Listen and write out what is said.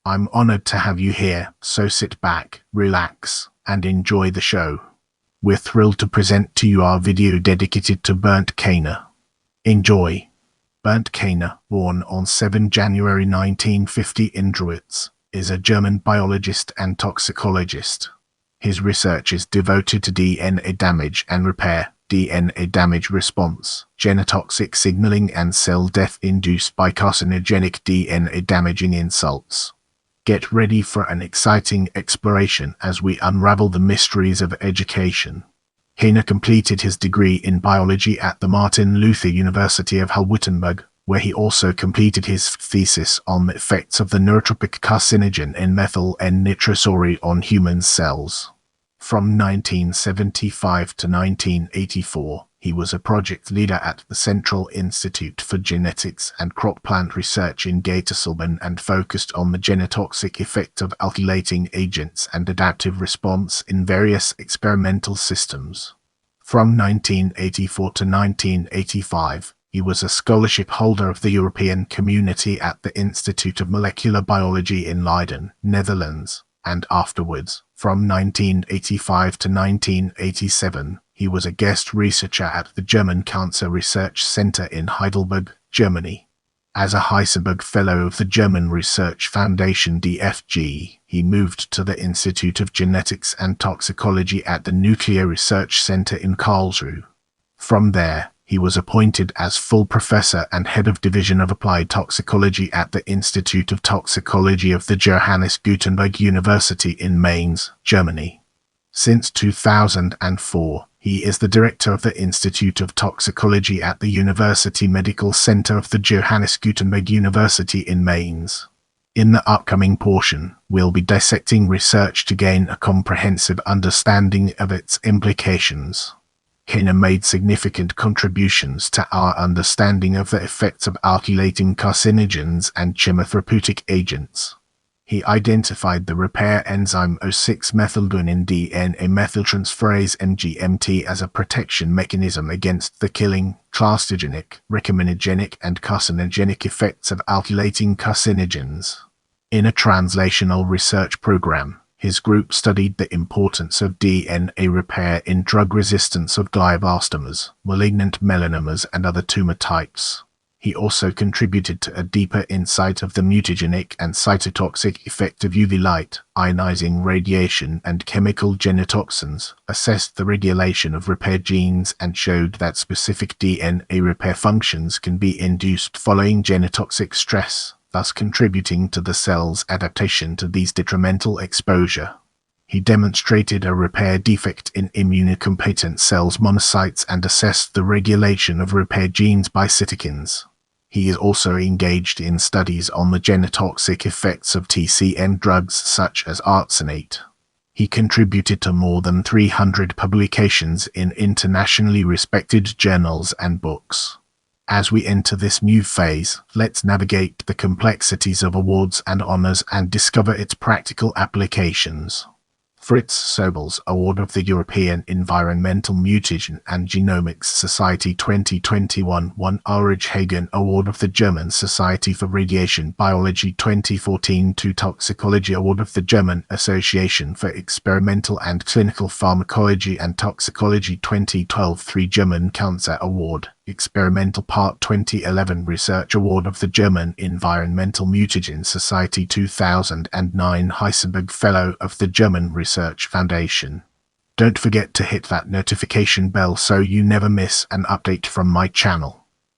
I'm honored to have you here, so sit back, relax, and enjoy the show. We're thrilled to present to you our video dedicated to Bernd Kaina. Enjoy. Bernd Kaina, born on 7 January 1950 in Drewitz, is a German biologist and toxicologist. His research is devoted to DNA damage and repair, DNA damage response, genotoxic signaling and cell death induced by carcinogenic DNA damaging insults. Get ready for an exciting exploration as we unravel the mysteries of education. Kaina completed his degree in biology at the Martin Luther University of Halle-Wittenberg, where he also completed his thesis on the effects of the neurotropic carcinogen N-methyl N-nitrosourea on human cells. From 1975 to 1984, he was a project leader at the Central Institute for Genetics and Crop Plant Research in Gatorsalben and focused on the genotoxic effect of alkylating agents and adaptive response in various experimental systems. From 1984 to 1985, he was a scholarship holder of the European Community at the Institute of Molecular Biology in Leiden, Netherlands, and afterwards, from 1985 to 1987, he was a guest researcher at the German Cancer Research Center in Heidelberg, Germany. As a Heisenberg Fellow of the German Research Foundation DFG, he moved to the Institute of Genetics and Toxicology at the Nuclear Research Center in Karlsruhe. From there, he was appointed as full professor and head of Division of Applied Toxicology at the Institute of Toxicology of the Johannes Gutenberg University in Mainz, Germany. Since 2004, he is the director of the Institute of Toxicology at the University Medical Center of the Johannes Gutenberg University in Mainz. In the upcoming portion, we'll be dissecting research to gain a comprehensive understanding of its implications. Kaina made significant contributions to our understanding of the effects of alkylating carcinogens and chemotherapeutic agents. He identified the repair enzyme 6-methylguanine DNA methyltransferase MGMT as a protection mechanism against the killing, carcinogenic, recombinogenic, and carcinogenic effects of alkylating carcinogens. In a translational research program, his group studied the importance of DNA repair in drug resistance of glioblastomas, malignant melanomas, and other tumor types. He also contributed to a deeper insight of the mutagenic and cytotoxic effect of UV light, ionizing radiation, and chemical genotoxins, assessed the regulation of repair genes, and showed that specific DNA repair functions can be induced following genotoxic stress, thus contributing to the cell's adaptation to these detrimental exposure. He demonstrated a repair defect in immunocompetent cells monocytes and assessed the regulation of repair genes by cytokines. He is also engaged in studies on the genotoxic effects of TCM drugs such as arsenate. He contributed to more than 300 publications in internationally respected journals and books. As we enter this new phase, let's navigate the complexities of awards and honors and discover its practical applications. Fritz Sobel's Award of the European Environmental Mutagen and Genomics Society 2021 won Ulrich Hagen Award of the German Society for Radiation Biology 2014 to Toxicology Award of the German Association for Experimental and Clinical Pharmacology and Toxicology 2012 3 German Cancer Award, Experimental Part 2011 Research Award of the German Environmental Mutagen Society 2009 Heisenberg Fellow of the German Research Foundation. Don't forget to hit that notification bell so you never miss an update from my channel.